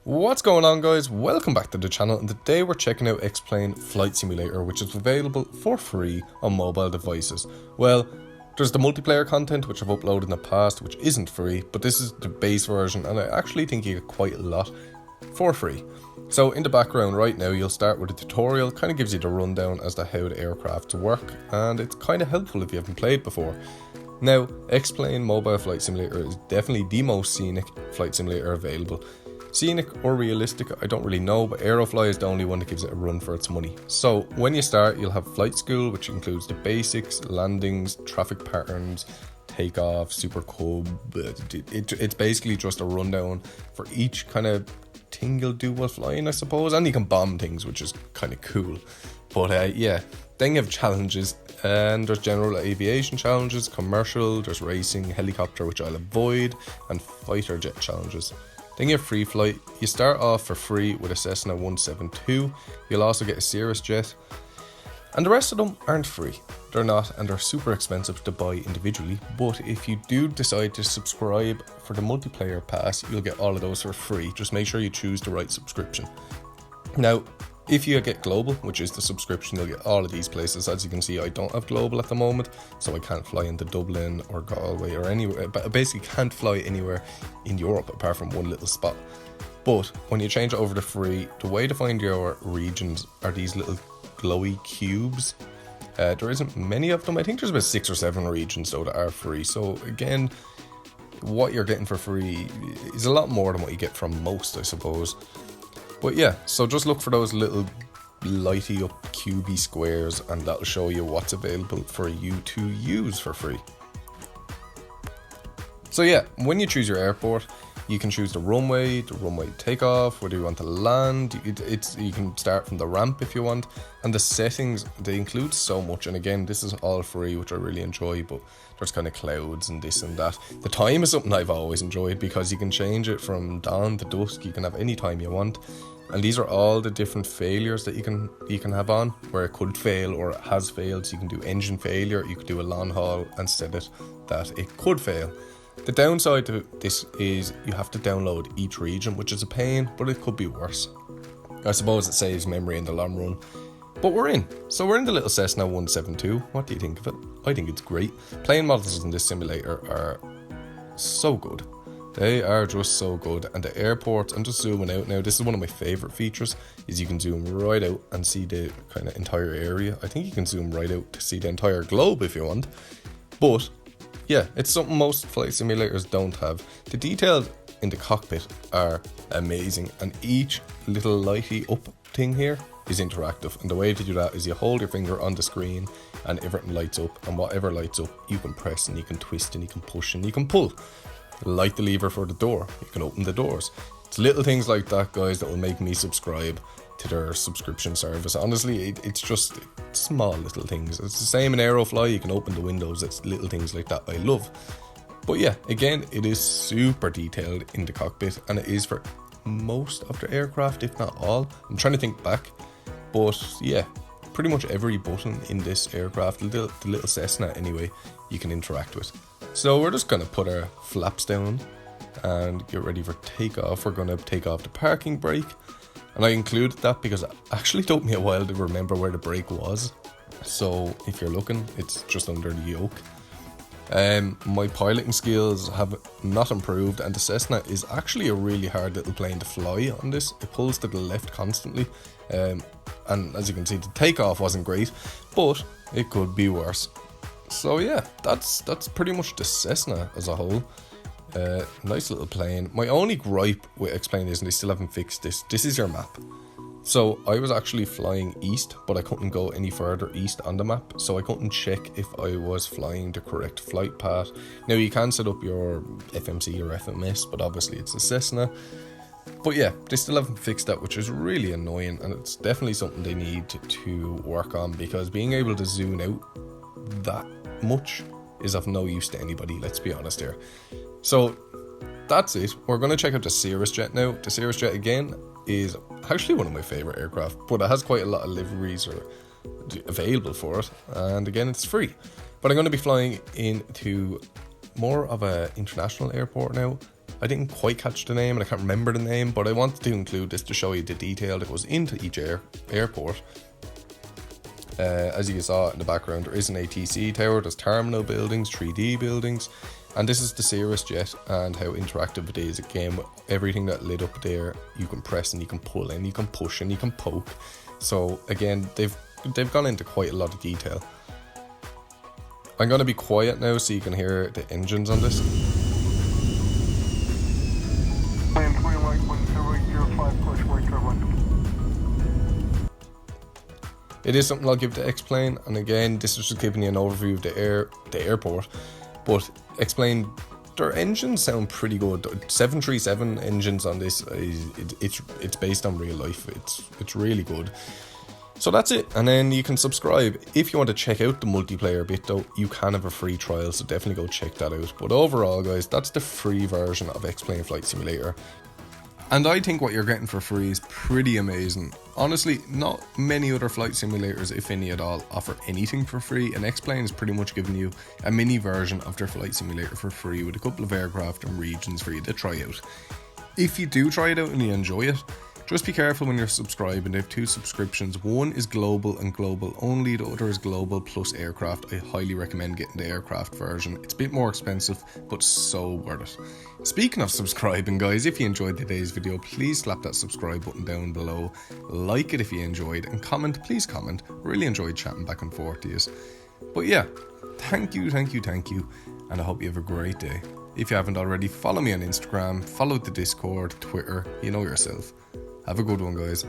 What's going on, guys? Welcome back to the channel, and today we're checking out X-Plane Flight Simulator, which is available for free on mobile devices. Well, there's the multiplayer content which I've uploaded in the past which isn't free, but this is the base version and I actually think you get quite a lot for free. So in the background right now you'll start with a tutorial, kind of gives you the rundown as to how the aircrafts work, and it's kind of helpful if you haven't played before. Now, X-Plane Mobile Flight Simulator is definitely the most scenic flight simulator available. Scenic or realistic, I don't really know, but Aerofly is the only one that gives it a run for its money. So when you start, you'll have flight school, which includes the basics, landings, traffic patterns, takeoff, super cub. It's basically just a rundown for each kind of thing you'll do while flying, I suppose. And you can bomb things, which is kind of cool. But yeah, then you have challenges, and there's general aviation challenges, commercial, there's racing, helicopter, which I'll avoid, and fighter jet challenges. Then you have free flight. You start off for free with a Cessna 172. You'll also get a Cirrus Jet. And the rest of them aren't free. They're not, and they're super expensive to buy individually. But if you do decide to subscribe for the multiplayer pass, you'll get all of those for free. Just make sure you choose the right subscription. Now, if you get global, which is the subscription, you'll get all of these places. As you can see, I don't have global at the moment, so I can't fly into Dublin or Galway or anywhere. But I basically can't fly anywhere in Europe apart from one little spot. But when you change it over to free, the way to find your regions are these little glowy cubes. There isn't many of them. I think there's about 6 or 7 regions though that are free. So again, what you're getting for free is a lot more than what you get from most, I suppose. But yeah, so just look for those little lighty up cubey squares and that'll show you what's available for you to use for free. So yeah, when you choose your airport, you can choose the runway takeoff, whether you want to land. You can start from the ramp if you want, and the settings, they include so much. And again, this is all free, which I really enjoy, but there's kind of clouds and this and that. The time is something I've always enjoyed because you can change it from dawn to dusk. You can have any time you want, and these are all the different failures that you can have on where it could fail or it has failed. So you can do engine failure, you could do a long haul and set it that it could fail. The downside to this is you have to download each region, which is a pain, but it could be worse. I suppose it saves memory in the long run. But we're in. So we're in the little Cessna 172. What do you think of it? I think it's great. Plane models in this simulator are so good. They are just so good. And the airports, I'm just zooming out now. This is one of my favourite features, is you can zoom right out and see the kind of entire area. I think you can zoom right out to see the entire globe if you want. But yeah, it's something most flight simulators don't have. The details in the cockpit are amazing, and each little lighty up thing here is interactive. And the way to do that is you hold your finger on the screen and everything lights up, and whatever lights up, you can press and you can twist and you can push and you can pull. Like the lever for the door, you can open the doors. It's little things like that, guys, that will make me subscribe to their subscription service. Honestly, it's just small little things. It's the same in Aerofly, you can open the windows. It's little things like that I love. But yeah, again, it is super detailed in the cockpit, and it is for most of the aircraft, if not all. I'm trying to think back, but yeah, pretty much every button in this aircraft, the little Cessna anyway, you can interact with. So we're just going to put our flaps down and get ready for takeoff. We're going to take off the parking brake. And I included that because it actually took me a while to remember where the brake was. So if you're looking, it's just under the yoke. My piloting skills have not improved, and the Cessna is actually a really hard little plane to fly on this. It pulls to the left constantly. And as you can see, the takeoff wasn't great, but it could be worse. So yeah, that's pretty much the Cessna as a whole. Nice little plane. My only gripe with X-Plane is they still haven't fixed this. This is your map. So I was actually flying east, but I couldn't go any further east on the map, so I couldn't check if I was flying the correct flight path. Now you can set up your FMC or FMS, but obviously it's a Cessna. But yeah, they still haven't fixed that, which is really annoying, and it's definitely something they need to work on, because being able to zoom out that much is of no use to anybody, let's be honest here. So that's it. We're going to check out the Cirrus Jet now. The Cirrus Jet, again, is actually one of my favourite aircraft, but it has quite a lot of liveries available for it, and again, it's free. But I'm going to be flying into more of an international airport now, I didn't quite catch the name and I can't remember the name, but I wanted to include this to show you the detail that goes into each airport. As you saw in the background, there is an ATC tower, there's terminal buildings, 3D buildings, and this is the Cirrus Jet and how interactive it is. Again, with everything that lit up there, you can press and you can pull and you can push and you can poke. So again, they've gone into quite a lot of detail. I'm going to be quiet now so you can hear the engines on this. It is something I'll give to X-Plane, and again, this is just giving you an overview of the airport. But X-Plane, their engines sound pretty good. 737 engines on this, it's based on real life. It's really good. So that's it, and then you can subscribe. If you want to check out the multiplayer bit though, you can have a free trial, so definitely go check that out. But overall guys, that's the free version of X-Plane Flight Simulator. And I think what you're getting for free is pretty amazing. Honestly, not many other flight simulators, if any at all, offer anything for free, and X-Plane is pretty much giving you a mini version of their flight simulator for free with a couple of aircraft and regions for you to try out. If you do try it out and you enjoy it, just be careful when you're subscribing. They have 2 subscriptions. One is global and global only. The other is global plus aircraft. I highly recommend getting the aircraft version. It's a bit more expensive, but so worth it. Speaking of subscribing, guys, if you enjoyed today's video, please slap that subscribe button down below. Like it if you enjoyed, and comment, please comment. Really enjoyed chatting back and forth to you. But yeah, thank you, and I hope you have a great day. If you haven't already, follow me on Instagram, follow the Discord, Twitter, you know yourself. Have a good one, guys.